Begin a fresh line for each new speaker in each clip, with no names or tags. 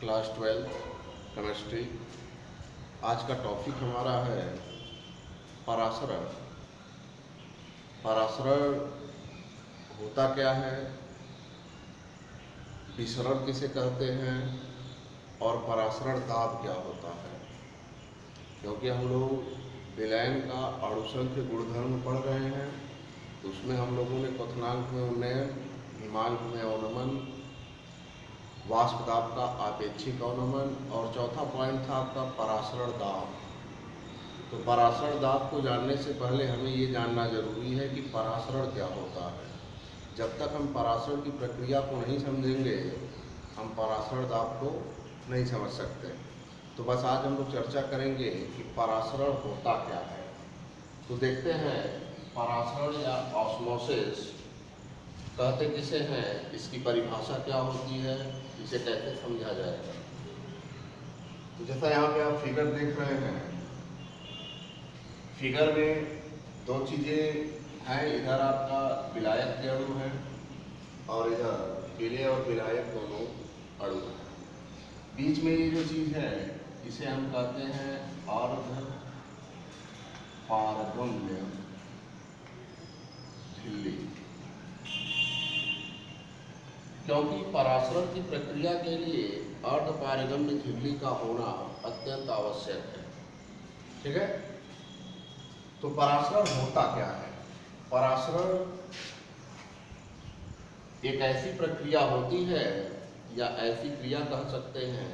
Class 12 chemistry. आज का topic हमारा है परासरण। परासरण होता क्या है, विसरण किसे कहते हैं और परासरण दाब क्या होता है। क्योंकि हम लोग विलयन का अणुसंख्य गुणधर्म पढ़ रहे हैं, तो उसमें हम लोगों ने क्वथनांक में उन्नयन, हिमांक में अवनमन, वाष्प दाब का आपेक्षिक अवनमन और चौथा पॉइंट था आपका परासरण दाब। तो परासरण दाब को जानने से पहले हमें ये जानना जरूरी है कि परासरण क्या होता है। जब तक हम परासरण की प्रक्रिया को नहीं समझेंगे, हम परासरण दाब को नहीं समझ सकते। तो बस आज हम लोग चर्चा करेंगे कि परासरण होता क्या है। तो देखते हैं, परासरण या ऑस्मोसिस कहते किसे हैं, इसकी परिभाषा क्या होती है, इसे कैसे समझा जाएगा। तो जैसा यहाँ पे आप फिगर देख रहे हैं, फिगर में दो चीजें हैं। इधर आपका विलायक के अणु है और इधर विलेय और विलायक दोनों अणु हैं। बीच में ये जो चीज है इसे हम कहते हैं अर्ध पारगम्य झिल्ली। क्योंकि परासरण की प्रक्रिया के लिए अर्ध पारगम्य झिल्ली का होना अत्यंत आवश्यक है। ठीक है, तो परासरण होता क्या है। परासरण एक ऐसी प्रक्रिया होती है या ऐसी क्रिया कह सकते हैं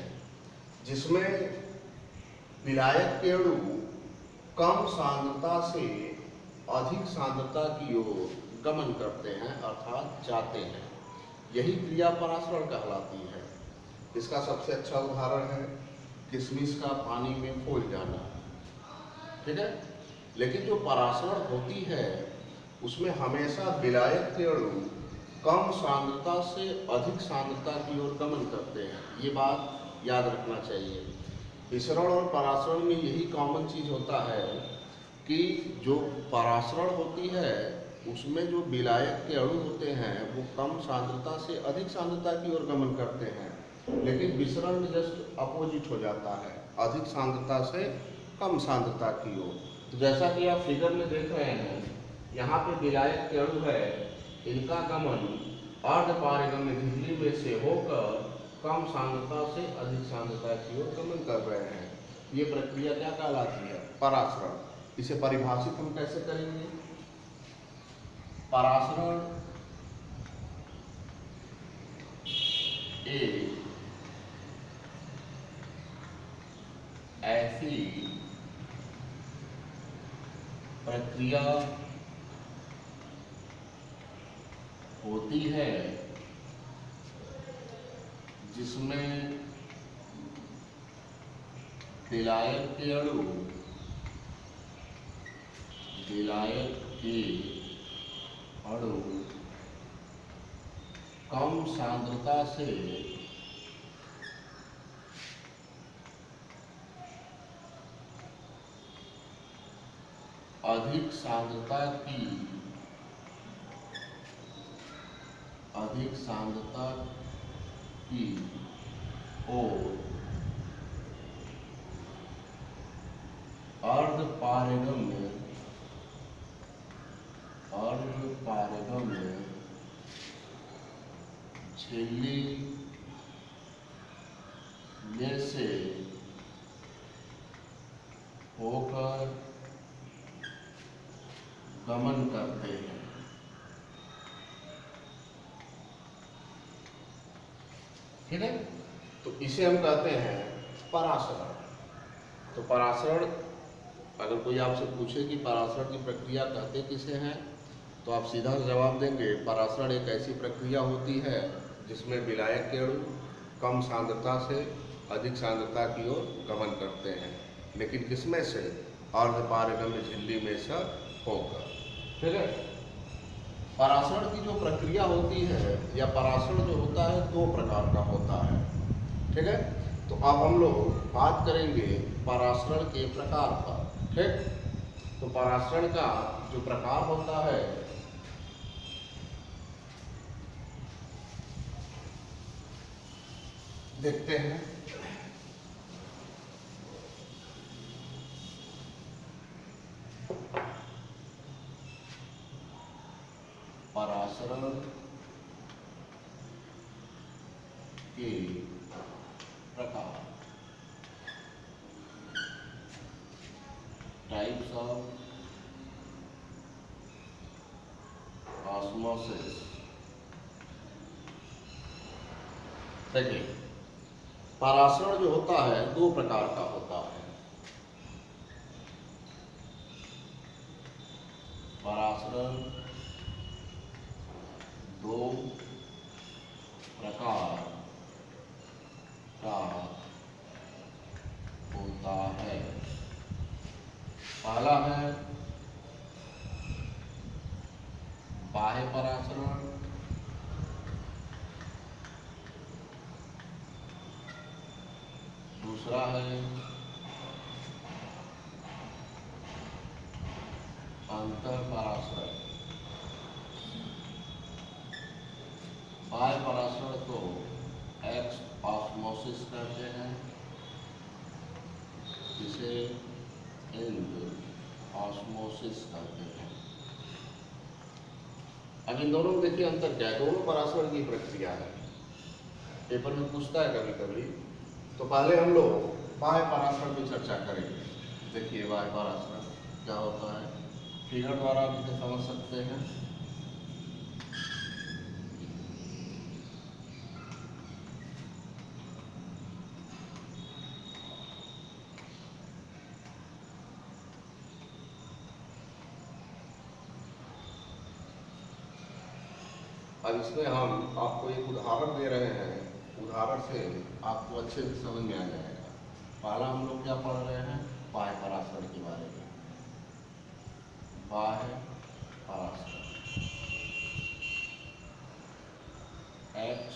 जिसमें विलायक के अणु कम सांद्रता से अधिक सांद्रता की ओर गमन करते हैं, अर्थात जाते हैं। यही क्रिया परासरण कहलाती है। इसका सबसे अच्छा उदाहरण है किशमिश का पानी में फूल जाना। ठीक है, लेकिन जो परासरण होती है उसमें हमेशा विलायक के अणु कम सांद्रता से अधिक सांद्रता की ओर गमन करते हैं। ये बात याद रखना चाहिए। विसरण और परासरण में यही कॉमन चीज होता है कि जो परासरण होती है उसमें जो विलायक के अणु होते हैं वो कम सांद्रता से अधिक सांद्रता की ओर गमन करते हैं, लेकिन विसरण में जस्ट अपोजिट हो जाता है, अधिक सांद्रता से कम सांद्रता की ओर। तो जैसा कि आप फिगर में देख रहे हैं, यहाँ पे विलायक के अणु है, इनका गमन अर्ध पारगम्य झिल्ली में से होकर कम सांद्रता से अधिक सांद्रता की ओर गमन कर रहे हैं। ये प्रक्रिया क्या कहलाती है, परासरण। इसे परिभाषित हम कैसे करेंगे। परासरण एक ऐसी प्रक्रिया होती है जिसमें विलायक के अणु कम सांद्रता से अधिक सांद्रता की ओर अर्ध पारगम्य झिल्ली में से होकर गमन करते हैं। ठीक है, तो इसे हम कहते हैं परासरण। तो परासरण, अगर कोई आपसे पूछे कि परासरण की प्रक्रिया कहते किसे हैं, तो आप सीधा जवाब देंगे परासरण एक ऐसी प्रक्रिया होती है जिसमें विलायक के अणु कम सांद्रता से अधिक सांद्रता की ओर गमन करते हैं, लेकिन किसमें से, अर्ध पारगम्य झिल्ली में से होकर। ठीक है, परासरण की जो प्रक्रिया होती है या परासरण जो होता है दो प्रकार का होता है। ठीक है, तो अब हम लोग बात करेंगे परासरण के प्रकार पर। ठीक, तो परासरण का जो प्रकार होता है देखते हैं। परासरण के प्रकार, टाइप्स ऑफ ऑस्मोसिस। देखिए, परासरण जो होता है दो प्रकार का होता है। परासरण दो प्रकार का होता है। पहला है बाह्य परासरण, दूसरा है अंतर परासरण। बाह्य परासरण को एक्स ऑस्मोसिस कहते हैं, जिसे इंड ऑस्मोसिस कहते हैं। अब इन दोनों में देखिए अंतर क्या है। दोनों परासरण की प्रक्रिया है, पेपर में पूछता है कभी कभी। तो पहले हम लोग बाह्य परासरण की चर्चा करेंगे। देखिए बाह्य परासरण क्या होता है, फिगर द्वारा आप इसे समझ सकते हैं। अब इसमें हम आपको एक उदाहरण दे रहे हैं, उदाहरण से आपको अच्छे से समझ में आ जाएगा। पहला हम लोग क्या पढ़ रहे हैं, बाह्य परासरण के बारे में। बाह्य परासरण एक्स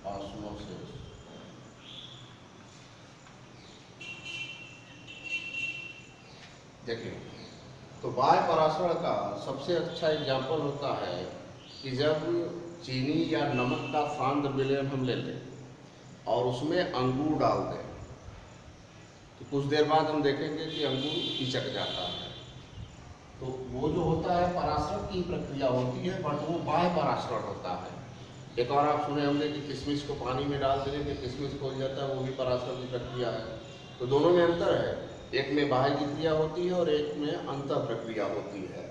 ऑस्मोसिस। देखिए, तो बाह्य परासरण का सबसे अच्छा एग्जाम्पल होता है कि जब चीनी या नमक का सांद्र विलयन हम ले लें और उसमें अंगूर डाल दें, तो कुछ देर बाद हम देखेंगे कि अंगूर पिचक जाता है। तो वो जो होता है परासरण की प्रक्रिया होती है, बट वो बाह्य परासरण होता है। एक और आप सुने होंगे कि किशमिश को पानी में डाल देने पे किशमिश खोल जाता है, वो भी परासरण की प्रक्रिया है। तो दोनों में अंतर है, एक में बाह्य की क्रिया होती है और एक में अंतर प्रक्रिया होती है।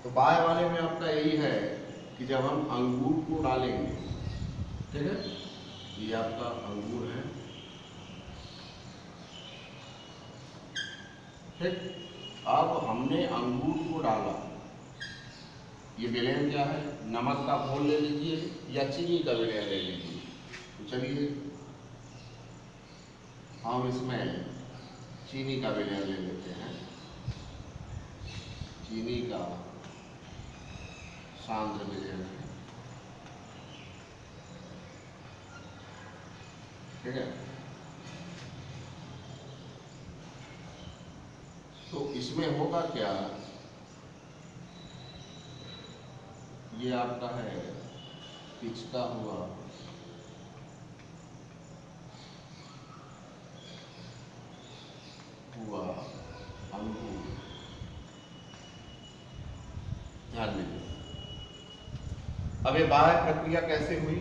तो बाह्य वाले में आपका यही है कि जब हम अंगूर को डालेंगे, ठीक है, ये आपका अंगूर है, ठीक। अब हमने अंगूर को डाला, ये विलयन क्या है, नमक का घोल ले लीजिए या चीनी का विलयन ले लीजिए। तो चलिए हम इसमें चीनी का विलयन ले लेते हैं। चीनी का सांद्र विलयन है, ठीक है। तो इसमें होगा क्या, ये आपका है पिचका हुआ अंगूर। ध्यान दीजिए, अब ये बाह्य प्रक्रिया कैसे हुई,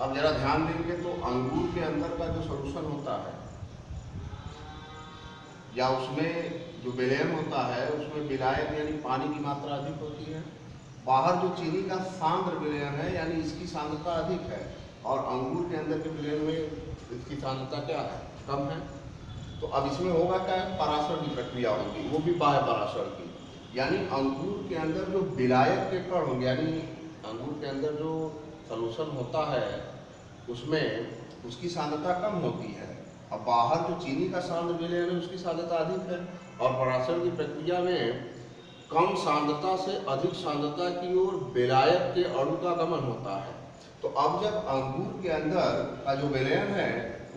अब जरा ध्यान देंगे तो अंगूर के अंदर का जो सॉल्यूशन होता है या उसमें जो विलयन होता है, उसमें विलायक यानी पानी की मात्रा अधिक होती है। बाहर जो चीनी का सांद्र विलयन है यानी इसकी सांद्रता अधिक है, और अंगूर के अंदर के विलयन में इसकी सांद्रता क्या है, कम है। तो अब इसमें होगा क्या, परासरण की प्रक्रिया होगी, वो भी बाह्य परासरण की। यानी अंगूर के अंदर जो विलायक के कण होंगे, यानी अंगूर के अंदर जो सॉल्यूशन होता है उसमें उसकी सांद्रता कम होती है, अब बाहर जो चीनी का सांद्र विलयन है उसकी सांद्रता अधिक है। और परासरण की प्रक्रिया में कम सांद्रता से अधिक सांद्रता की ओर विलायक के अणु का गमन होता है। तो अब जब अंगूर के अंदर का जो विलयन है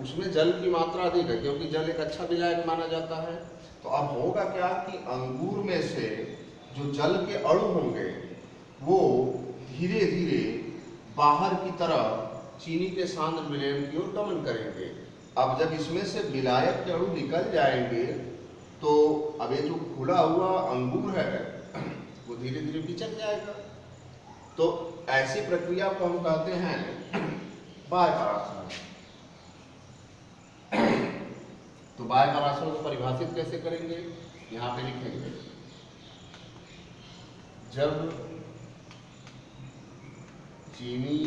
उसमें जल की मात्रा अधिक है, क्योंकि जल एक अच्छा विलायक माना जाता है। तो अब होगा क्या कि अंगूर में से जो जल के अणु होंगे वो धीरे धीरे बाहर की तरफ चीनी के सांद्र विलयन की ओर गमन करेंगे। अब जब इसमें से विलायक के अणु निकल जाएंगे तो अब ये जो खुला हुआ अंगूर है वो धीरे धीरे बिचक जाएगा। तो ऐसी प्रक्रिया को हम कहते हैं बाह्य परासरण। तो बाह्य परासरण को परिभाषित कैसे करेंगे, यहाँ पे लिखेंगे, जब चीनी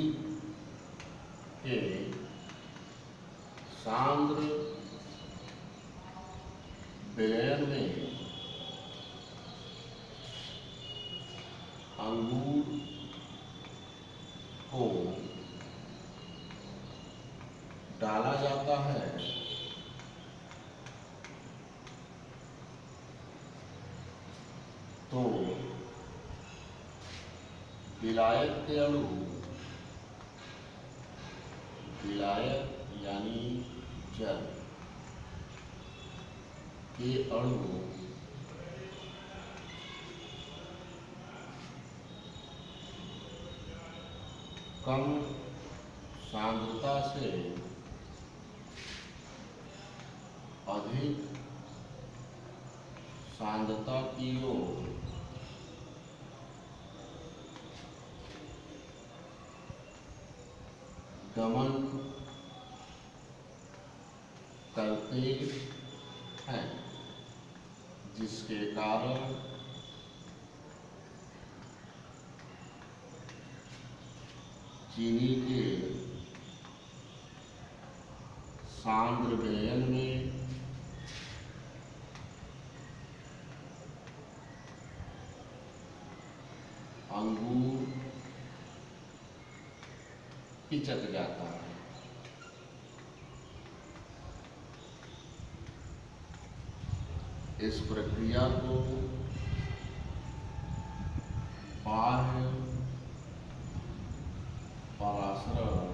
के सांद्र विलयन में अंगूर को डाला जाता है तो विलायक के अणु, विलायक यानी जल के अणु कम सांद्रता से अधिक सांद्रता की ओर गमन करते हैं, जिसके कारण चीनी के सांद्र विलयन में अंगूर पिचक जाता है। इस प्रक्रिया को बाह्य परासरण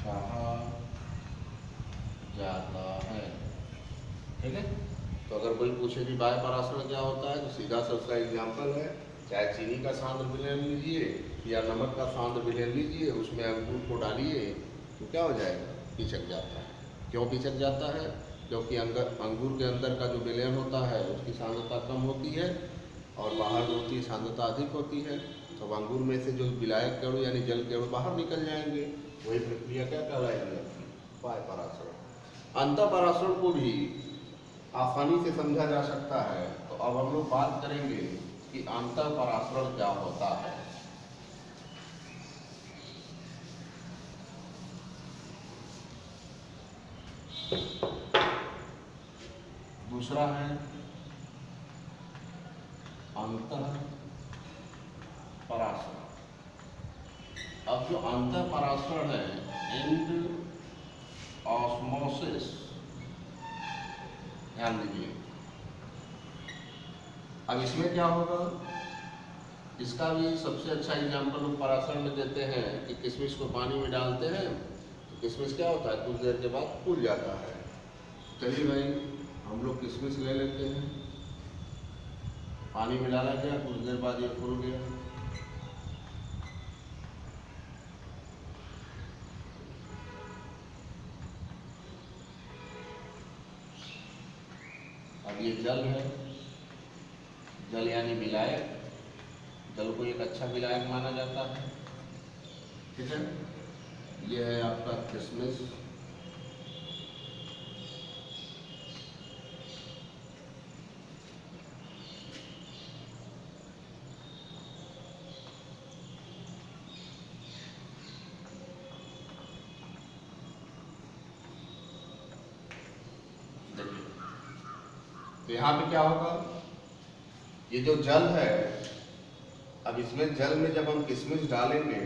कहा जाता है। ठीक है, तो अगर कोई पूछे कि बाह्य परासरण क्या होता है, तो सीधा सा उसका एग्जाम्पल है, चाहे चीनी का सांद्र विलयन लीजिए या नमक का सांद्र विलयन लीजिए, उसमें अंगूर को डालिए तो क्या हो जाएगा, पिचक जाता है। क्यों पिचक जाता है? क्योंकि अंगूर के अंदर का जो विलयन होता है उसकी सांद्रता कम होती है और बाहर जो होती है सांद्रता अधिक होती है। तो अंगूर में से जो विलायक के अणु यानी जल के अणु बाहर निकल जाएंगे, वही प्रक्रिया क्या कहलाएगी, बाह्य परासरण। अंतः परासरण को भी आसानी से समझा जा सकता है। तो अब हम लोग बात करेंगे कि अंतः परासरण क्या होता है। दूसरा है अंतः परासरण। अब जो अंतः परासरण है, इंड ऑस्मोसिस, ध्यान दीजिए। अब इसमें क्या होगा, इसका भी सबसे अच्छा एग्जाम्पल हम परासरण में देते हैं कि किशमिश को पानी में डालते हैं तो किशमिश क्या होता है, कुछ देर के बाद फूल जाता है। चलिए भाई, हम लोग किशमिश ले लेते हैं, पानी में डाला गया, कुछ देर बाद ये फूल गया। अब ये जल है, जल यानी विलायक, जल को एक अच्छा विलायक माना जाता है। ठीक है, ये है आपका किशमिश, तो यहाँ पे क्या होगा, ये जो जल है, अब इसमें जल में जब हम किशमिश डालेंगे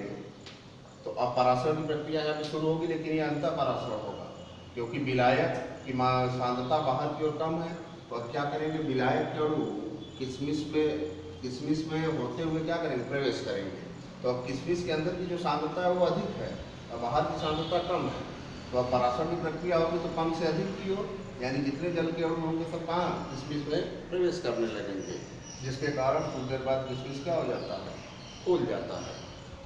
तो अब परासरण की प्रक्रिया यहाँ पे शुरू होगी, लेकिन ये अंतः परासरण होगा क्योंकि विलायक की सांद्रता बाहर की ओर कम है। तो अब क्या करेंगे, विलायक के अणु किशमिश में होते हुए क्या करेंगे, प्रवेश करेंगे। तो अब किशमिश के अंदर की जो सांद्रता है वो अधिक है और बाहर की सांद्रता कम है। तो अब परासरण की प्रक्रिया होगी तो कम से अधिक की ओर, यानी जितने जल के अणु होंगे सब कहाँ, किशमिश में प्रवेश करने लगेंगे, जिसके कारण कुछ देर बाद किशमिश क्या हो जाता है, फूल जाता है।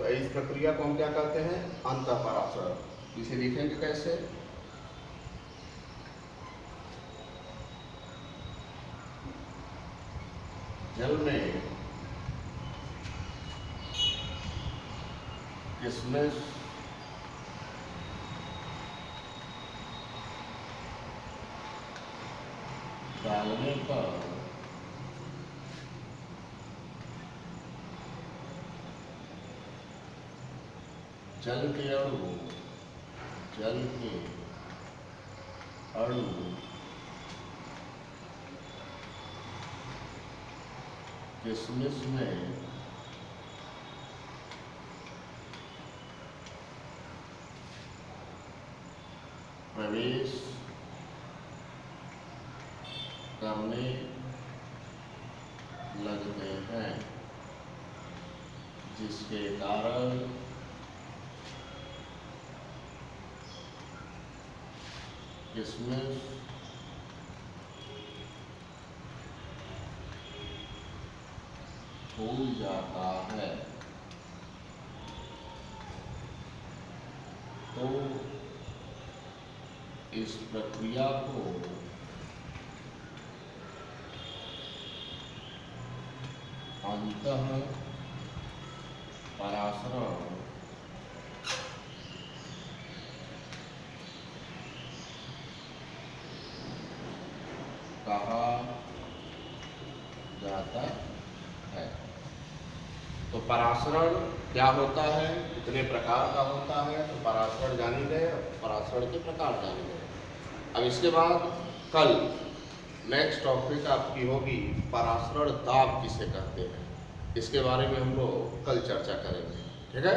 तो इस प्रक्रिया को हम क्या कहते हैं? अंतःपराशरण। इसे लिखेंगे कैसे? जल में किशमिश डालने पर जल के अणु किशमिश में प्रवेश करने लगते हैं, जिसके कारण किशमिश फूल जाता है। तो इस प्रक्रिया को अंतःपराशरण कहा जाता है। तो पराशरण क्या होता है, कितने प्रकार का होता है? तो पराशरण जानी गए, पराशरण के प्रकार जाने गए। अब इसके बाद कल नेक्स्ट टॉपिक आपकी होगी पराशरण दाब किसे कहते हैं। इसके बारे में हम लोग कल चर्चा करेंगे। ठीक है।